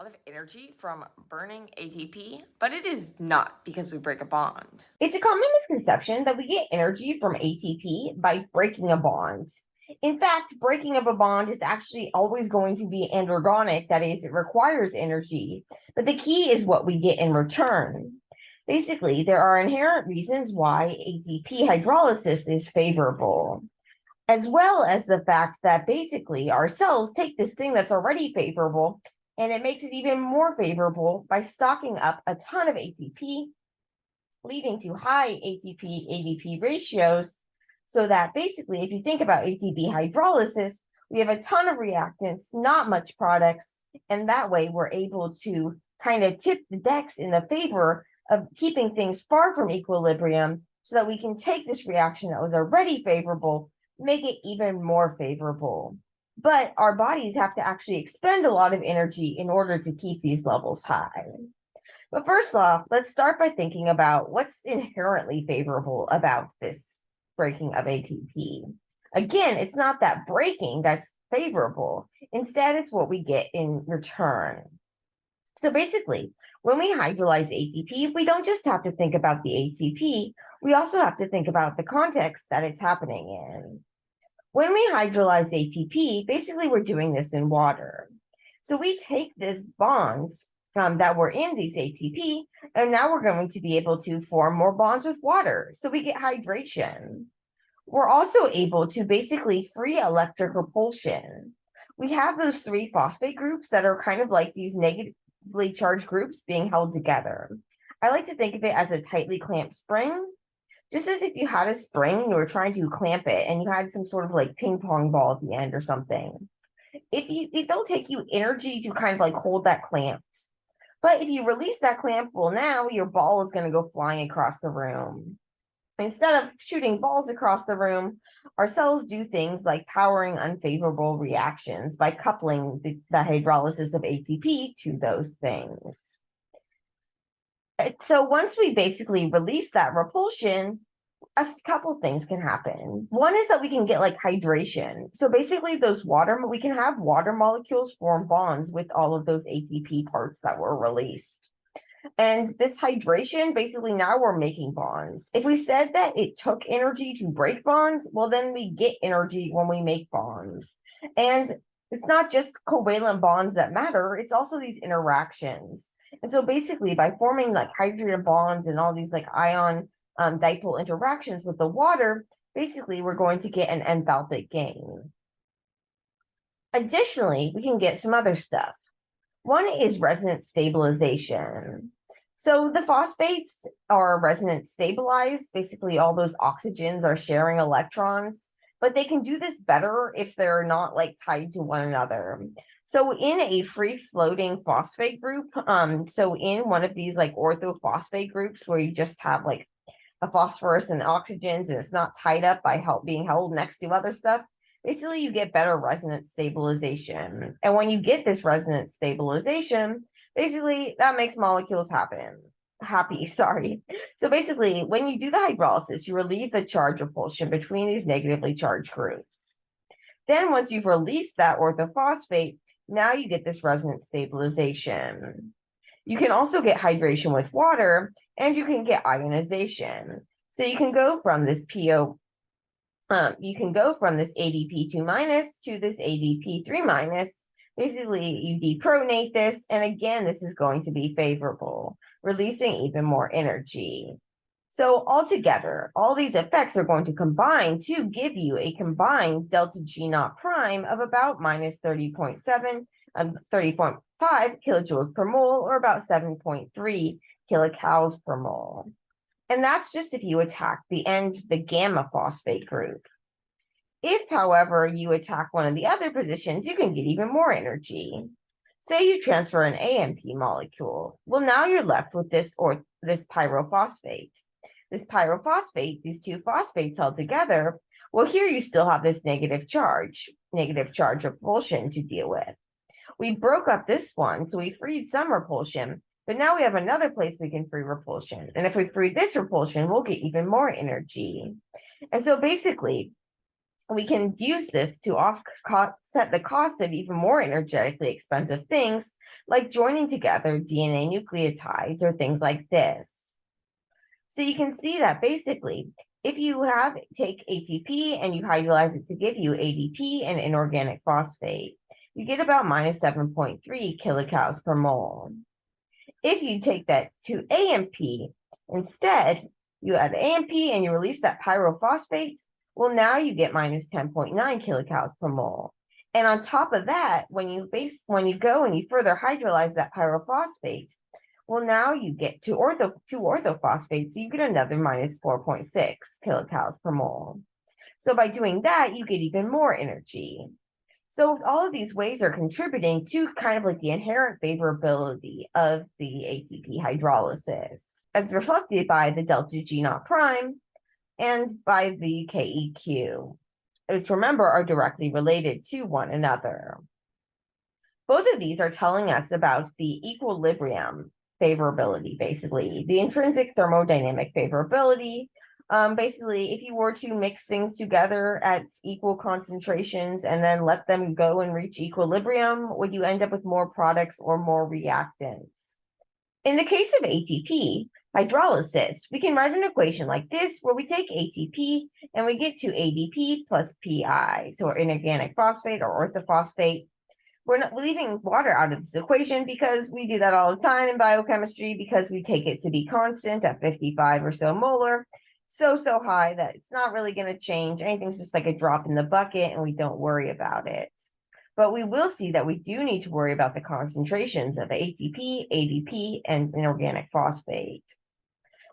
of energy from burning ATP, but it is not because we break a bond. It's a common misconception that we get energy from ATP by breaking a bond. In fact, breaking of a bond is actually always going to be endergonic, that is, it requires energy. But the key is what we get in return. Basically, there are inherent reasons why ATP hydrolysis is favorable, as well as the fact that basically our cells take this thing that's already favorable and it makes it even more favorable by stocking up a ton of ATP, leading to high ATP ADP ratios. So that basically, if you think about ATP hydrolysis, we have a ton of reactants, not much products, and that way we're able to kind of tip the decks in the favor of keeping things far from equilibrium so that we can take this reaction that was already favorable, make it even more favorable. But our bodies have to actually expend a lot of energy in order to keep these levels high. But first off, let's start by thinking about what's inherently favorable about this breaking of ATP. Again, it's not that breaking that's favorable. Instead, it's what we get in return. So basically, when we hydrolyze ATP, we don't just have to think about the ATP, we also have to think about the context that it's happening in. When we hydrolyze ATP, basically we're doing this in water. So we take these bonds that were in these ATP, and now we're going to be able to form more bonds with water. So we get hydration. We're also able to basically free electric repulsion. We have those three phosphate groups that are kind of like these negatively charged groups being held together. I like to think of it as a tightly clamped spring. Just as if you had a spring, you were trying to clamp it, and you had some sort of like ping pong ball at the end or something. It'll take you energy to kind of like hold that clamped. But if you release that clamp, well, now your ball is going to go flying across the room. Instead of shooting balls across the room, our cells do things like powering unfavorable reactions by coupling the hydrolysis of ATP to those things. So once we basically release that repulsion, a couple things can happen. One is that we can get like hydration. So basically we can have water molecules form bonds with all of those ATP parts that were released. And this hydration, basically now we're making bonds. If we said that it took energy to break bonds, well, then we get energy when we make bonds. And it's not just covalent bonds that matter, it's also these interactions. And so basically by forming like hydrogen bonds and all these like ion-dipole interactions with the water, basically we're going to get an enthalpy gain. Additionally, we can get some other stuff. One is resonance stabilization. So the phosphates are resonance stabilized. Basically, all those oxygens are sharing electrons, but they can do this better if they're not like tied to one another. So in a free-floating phosphate group, so in one of these like orthophosphate groups where you just have like a phosphorus and oxygens and it's not tied up by being held next to other stuff, basically you get better resonance stabilization. And when you get this resonance stabilization, basically that makes molecules happy. So basically, when you do the hydrolysis, you relieve the charge repulsion between these negatively charged groups. Then once you've released that orthophosphate, now you get this resonance stabilization. You can also get hydration with water, and you can get ionization. So you can go from this ADP2 minus to this ADP3 minus. Basically, you deprotonate this, and again, this is going to be favorable, releasing even more energy. So altogether, all these effects are going to combine to give you a combined delta G naught prime of about minus 30.7 and 30.5 kilojoules per mole, or about 7.3 kilocals per mole. And that's just if you attack the gamma phosphate group. If, however, you attack one of the other positions, you can get even more energy. Say you transfer an AMP molecule. Well, now you're left with this pyrophosphate. This pyrophosphate, these two phosphates held together, well, here you still have this negative charge repulsion to deal with. We broke up this one, so we freed some repulsion, but now we have another place we can free repulsion. And if we free this repulsion, we'll get even more energy. And so basically, we can use this to offset the cost of even more energetically expensive things, like joining together DNA nucleotides or things like this. So you can see that basically, if you take ATP and you hydrolyze it to give you ADP and inorganic phosphate, you get about minus 7.3 kilocalories per mole. If you take that to AMP, instead, you add AMP and you release that pyrophosphate, well, now you get minus 10.9 kilocalories per mole. And on top of that, when you go and you further hydrolyze that pyrophosphate, well, now you get to orthophosphate, so you get another minus 4.6 kilocalories per mole. So by doing that, you get even more energy. So all of these ways are contributing to kind of like the inherent favorability of the ATP hydrolysis, as reflected by the delta G naught prime and by the KEQ, which remember are directly related to one another. Both of these are telling us about the equilibrium favorability, basically, the intrinsic thermodynamic favorability. Basically, if you were to mix things together at equal concentrations and then let them go and reach equilibrium, would you end up with more products or more reactants? In the case of ATP hydrolysis, we can write an equation like this where we take ATP and we get to ADP plus PI, so inorganic phosphate or orthophosphate. We're not leaving water out of this equation because we do that all the time in biochemistry, because we take it to be constant at 55 or so molar, so high that it's not really going to change. Anything's just like a drop in the bucket and we don't worry about it. But we will see that we do need to worry about the concentrations of ATP, ADP, and inorganic phosphate.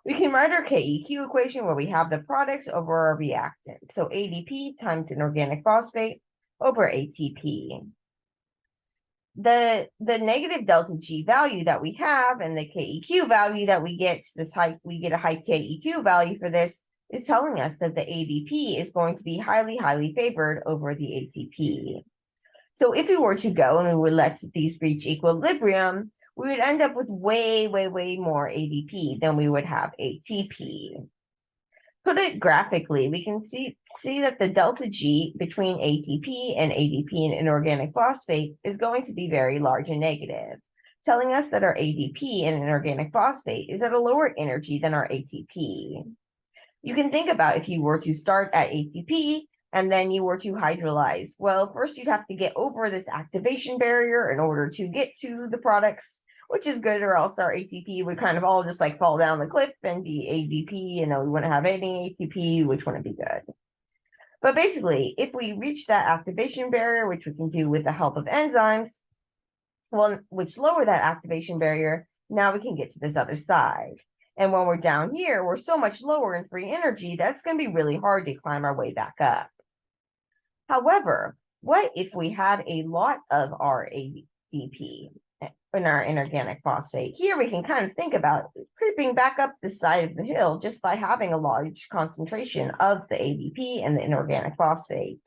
We can write our KEQ equation where we have the products over our reactant. So ADP times inorganic phosphate over ATP. The negative delta G value that we have and the KEQ value that we get a high KEQ value for this, is telling us that the ADP is going to be highly favored over the ATP. So if we were to go and we would let these reach equilibrium, we would end up with way more ADP than we would have ATP. Put it graphically, we can see that the delta G between ATP and ADP and inorganic phosphate is going to be very large and negative, telling us that our ADP and inorganic phosphate is at a lower energy than our ATP. You can think about if you were to start at ATP and then you were to hydrolyze. Well, first you'd have to get over this activation barrier in order to get to the products, which is good, or else our ATP would kind of all just like fall down the cliff and be ADP, and we wouldn't have any ATP, which wouldn't be good. But basically, if we reach that activation barrier, which we can do with the help of enzymes, well, which lower that activation barrier, now we can get to this other side. And when we're down here, we're so much lower in free energy, that's going to be really hard to climb our way back up. However, what if we had a lot of our ADP in our inorganic phosphate? Here we can kind of think about creeping back up the side of the hill just by having a large concentration of the ADP and the inorganic phosphate.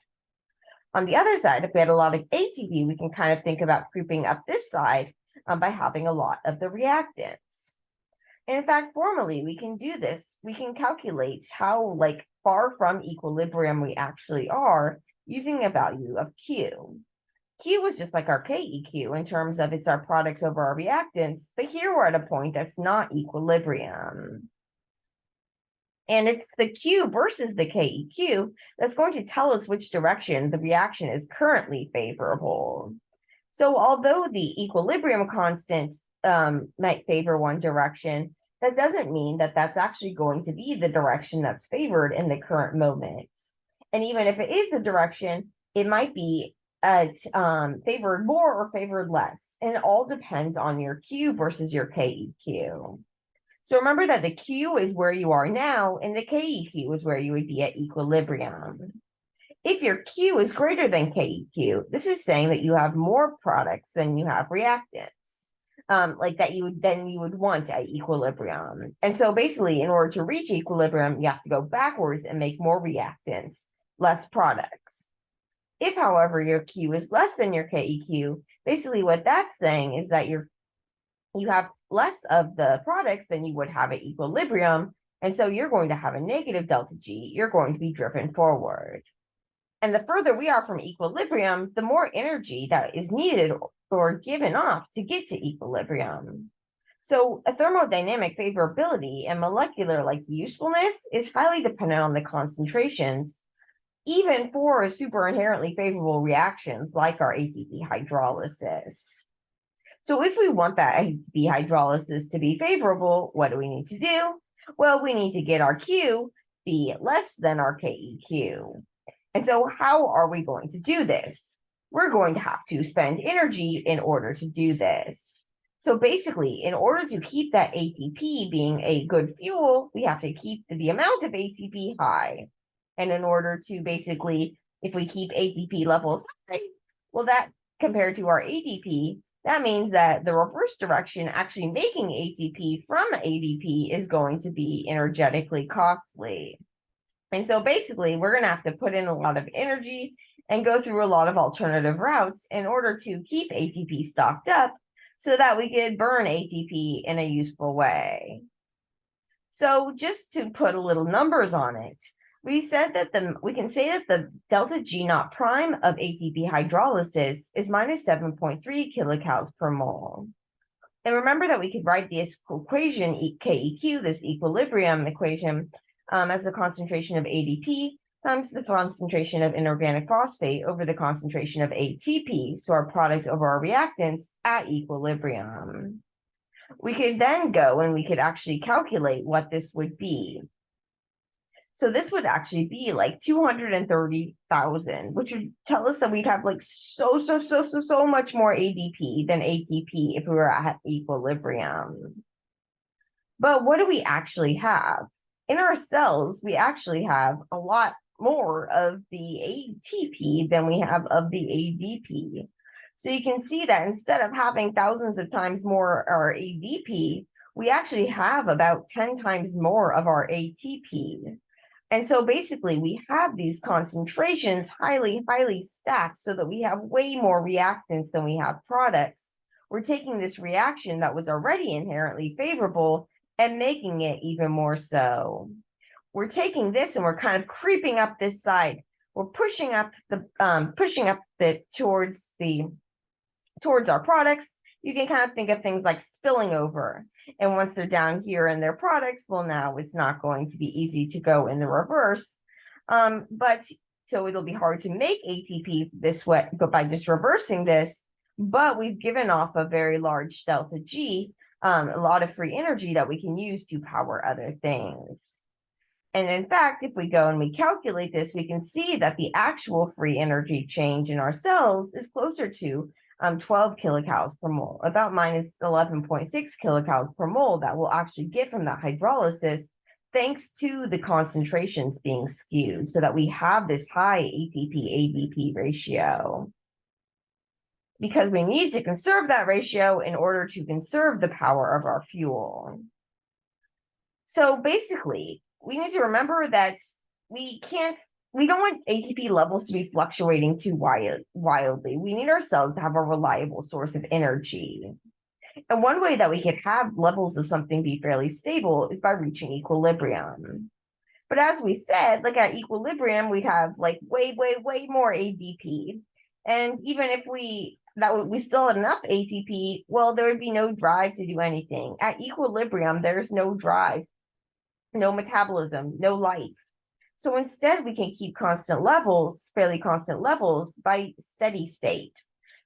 On the other side, if we had a lot of ATP, we can kind of think about creeping up this side by having a lot of the reactants. And in fact, formally, we can do this. We can calculate how far from equilibrium we actually are using a value of Q. Q is just like our KEQ in terms of it's our products over our reactants, but here we're at a point that's not equilibrium. And it's the Q versus the KEQ that's going to tell us which direction the reaction is currently favorable. So although the equilibrium constant might favor one direction, that doesn't mean that that's actually going to be the direction that's favored in the current moment. And even if it is the direction, it might be favored more or favored less. And it all depends on your Q versus your KEQ. So remember that the Q is where you are now, and the KEQ is where you would be at equilibrium. If your Q is greater than KEQ, this is saying that you have more products than you have reactants. You would want at equilibrium. And so basically, in order to reach equilibrium, you have to go backwards and make more reactants, less products. If, however, your Q is less than your KEQ, basically what that's saying is that you have less of the products than you would have at equilibrium, and so you're going to have a negative delta G. You're going to be driven forward. And the further we are from equilibrium, the more energy that is needed or given off to get to equilibrium. So a thermodynamic favorability and molecular usefulness is highly dependent on the concentrations, even for super inherently favorable reactions like our ATP hydrolysis. So if we want that ATP hydrolysis to be favorable, what do we need to do? Well, we need to get our Q be less than our KEQ. And so how are we going to do this? We're going to have to spend energy in order to do this. So basically, in order to keep that ATP being a good fuel, we have to keep the amount of ATP high. And in order to basically, if we keep ATP levels high, well, that compared to our ADP, that means that the reverse direction, actually making ATP from ADP, is going to be energetically costly. And so basically, we're going to have to put in a lot of energy and go through a lot of alternative routes in order to keep ATP stocked up so that we could burn ATP in a useful way. So just to put a little numbers on it, we said that we can say that the delta G naught prime of ATP hydrolysis is minus 7.3 kilocalories per mole. And remember that we could write this equation, KEQ, this equilibrium equation, as the concentration of ADP times the concentration of inorganic phosphate over the concentration of ATP, so our products over our reactants at equilibrium. We could then go and we could actually calculate what this would be. So this would actually be like 230,000, which would tell us that we'd have like so much more ADP than ATP if we were at equilibrium. But what do we actually have? In our cells, we actually have a lot more of the ATP than we have of the ADP. So you can see that instead of having thousands of times more our ADP, we actually have about 10 times more of our ATP. And so basically we have these concentrations highly stacked so that we have way more reactants than we have products. We're taking this reaction that was already inherently favorable and making it even more so. We're taking this and we're kind of creeping up this side. We're pushing up towards our products. You can kind of think of things like spilling over. And once they're down here in their products, well, now it's not going to be easy to go in the reverse. But so it'll be hard to make ATP this way, but by just reversing this, but we've given off a very large delta G, a lot of free energy that we can use to power other things. And in fact, if we go and we calculate this, we can see that the actual free energy change in our cells is closer to 12 kilocalories per mole, about minus 11.6 kilocalories per mole that we'll actually get from that hydrolysis, thanks to the concentrations being skewed so that we have this high ATP-ADP ratio. Because we need to conserve that ratio in order to conserve the power of our fuel. So basically, we need to remember that we don't want ATP levels to be fluctuating too wildly. We need our cells to have a reliable source of energy. And one way that we could have levels of something be fairly stable is by reaching equilibrium. But as we said, like at equilibrium, we'd have like way more ADP. And even if we still had enough ATP, well, there would be no drive to do anything. At equilibrium, there's no drive, no metabolism, no life. So instead, we can keep constant levels, fairly constant levels, by steady state.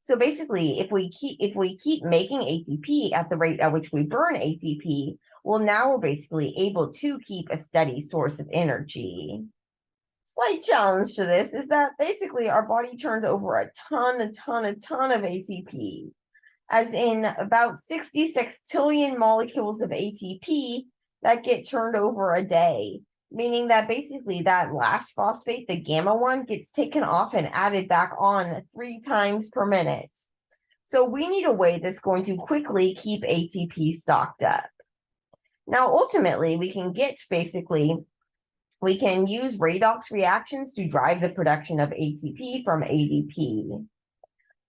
So basically, if we keep making ATP at the rate at which we burn ATP, well, now we're basically able to keep a steady source of energy. Slight challenge to this is that basically our body turns over a ton of ATP, as in about 66 trillion molecules of ATP that get turned over a day, meaning that basically that last phosphate, the gamma one, gets taken off and added back on 3 times per minute. So we need a way that's going to quickly keep ATP stocked up. Now, ultimately, we can use redox reactions to drive the production of ATP from ADP.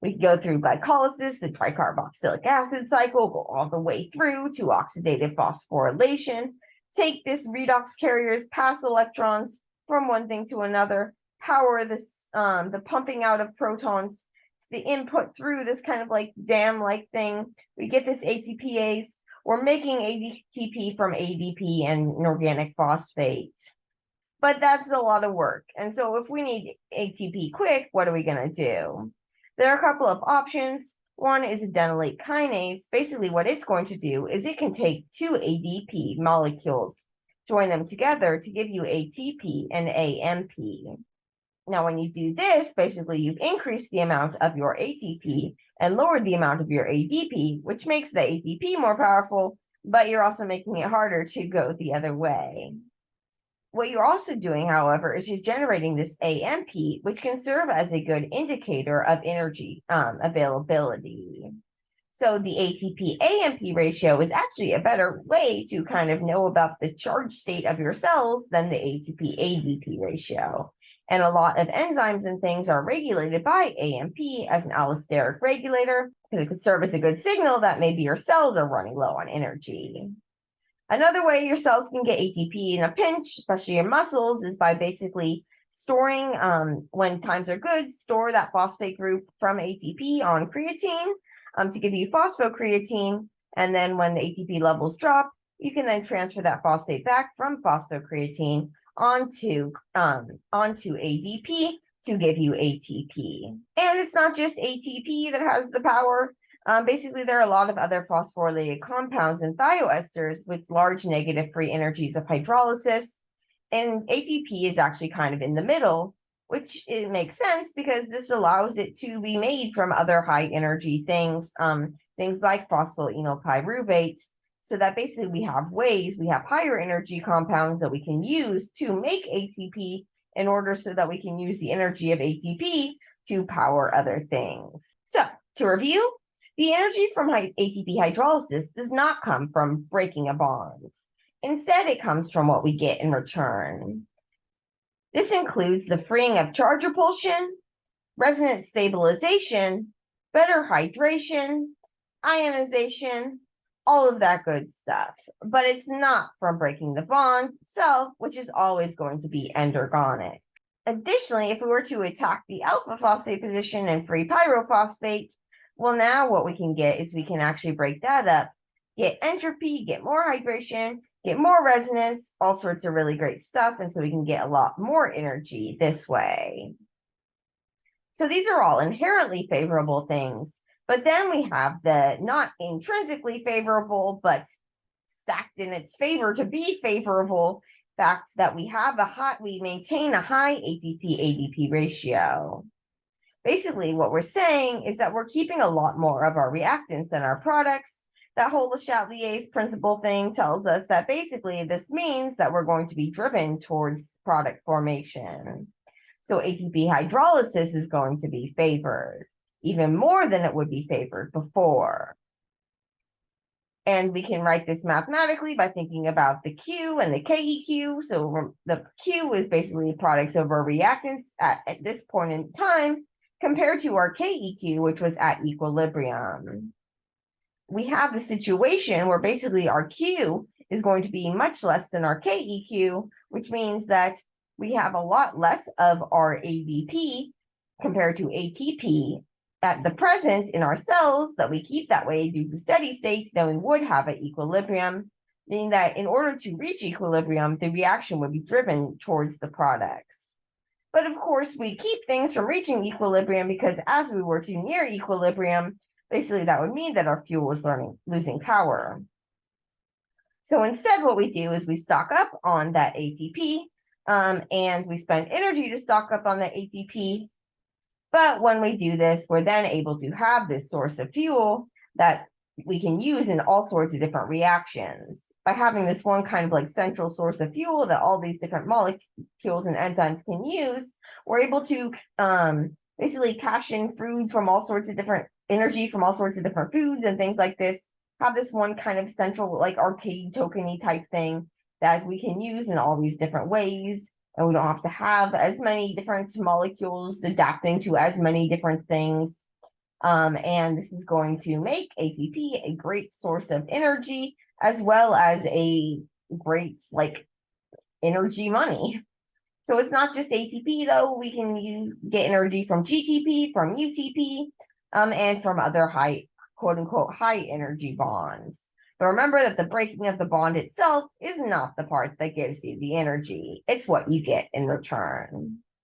We can go through glycolysis, the tricarboxylic acid cycle, go all the way through to oxidative phosphorylation, take this redox carriers, pass electrons from one thing to another, power this the pumping out of protons, the input through this kind of like dam-like thing. We get this ATPase. We're making ATP from ADP and inorganic phosphate. But that's a lot of work. And so if we need ATP quick, what are we going to do? There are a couple of options. One is adenylate kinase. Basically, what it's going to do is it can take two ADP molecules, join them together to give you ATP and AMP. Now, when you do this, basically you've increased the amount of your ATP and lowered the amount of your ADP, which makes the ATP more powerful, but you're also making it harder to go the other way. What you're also doing, however, is you're generating this AMP, which can serve as a good indicator of energy availability. So the ATP-AMP ratio is actually a better way to kind of know about the charge state of your cells than the ATP-ADP ratio. And a lot of enzymes and things are regulated by AMP as an allosteric regulator, because it could serve as a good signal that maybe your cells are running low on energy. Another way your cells can get ATP in a pinch, especially your muscles, is by basically storing, when times are good, store that phosphate group from ATP on creatine to give you phosphocreatine. And then when the ATP levels drop, you can then transfer that phosphate back from phosphocreatine onto ADP to give you ATP. And it's not just ATP that has the power. Basically, there are a lot of other phosphorylated compounds and thioesters with large negative free energies of hydrolysis. And ATP is actually kind of in the middle, which it makes sense because this allows it to be made from other high energy things, things like phosphoenolpyruvate. So that basically we have higher energy compounds that we can use to make ATP in order so that we can use the energy of ATP to power other things. So to review, the energy from ATP hydrolysis does not come from breaking a bond. Instead, it comes from what we get in return. This includes the freeing of charge repulsion, resonance stabilization, better hydration, ionization, all of that good stuff. But it's not from breaking the bond itself, which is always going to be endergonic. Additionally, if we were to attack the alpha phosphate position and free pyrophosphate, well, now what we can get is we can actually break that up, get entropy, get more hydration, get more resonance, all sorts of really great stuff. And so we can get a lot more energy this way. So these are all inherently favorable things. But then we have the not intrinsically favorable, but stacked in its favor to be favorable fact that we maintain a high ATP-ADP ratio. Basically, what we're saying is that we're keeping a lot more of our reactants than our products. That whole Le Chatelier's principle thing tells us that basically this means that we're going to be driven towards product formation. So ATP hydrolysis is going to be favored, even more than it would be favored before. And we can write this mathematically by thinking about the Q and the KEQ. So the Q is basically products over reactants at this point in time, compared to our KEQ, which was at equilibrium. We have the situation where basically our Q is going to be much less than our KEQ, which means that we have a lot less of our ADP compared to ATP at the present in our cells that we keep that way due to steady state than we would have at equilibrium, meaning that in order to reach equilibrium, the reaction would be driven towards the products. But of course, we keep things from reaching equilibrium because as we were to near equilibrium, basically that would mean that our fuel was losing power. So instead, what we do is we stock up on that ATP, and we spend energy to stock up on the ATP. But when we do this, we're then able to have this source of fuel that we can use in all sorts of different reactions. By having this one kind of like central source of fuel that all these different molecules and enzymes can use, we're able to basically cash in food from all sorts of different energy from all sorts of different foods and things like this, have this one kind of central like arcade tokeny type thing that we can use in all these different ways. And we don't have to have as many different molecules adapting to as many different things. And this is going to make ATP a great source of energy, as well as a great like energy money. So it's not just ATP though. We can get energy from GTP, from UTP, and from other high, quote unquote, high energy bonds. But remember that the breaking of the bond itself is not the part that gives you the energy. It's what you get in return.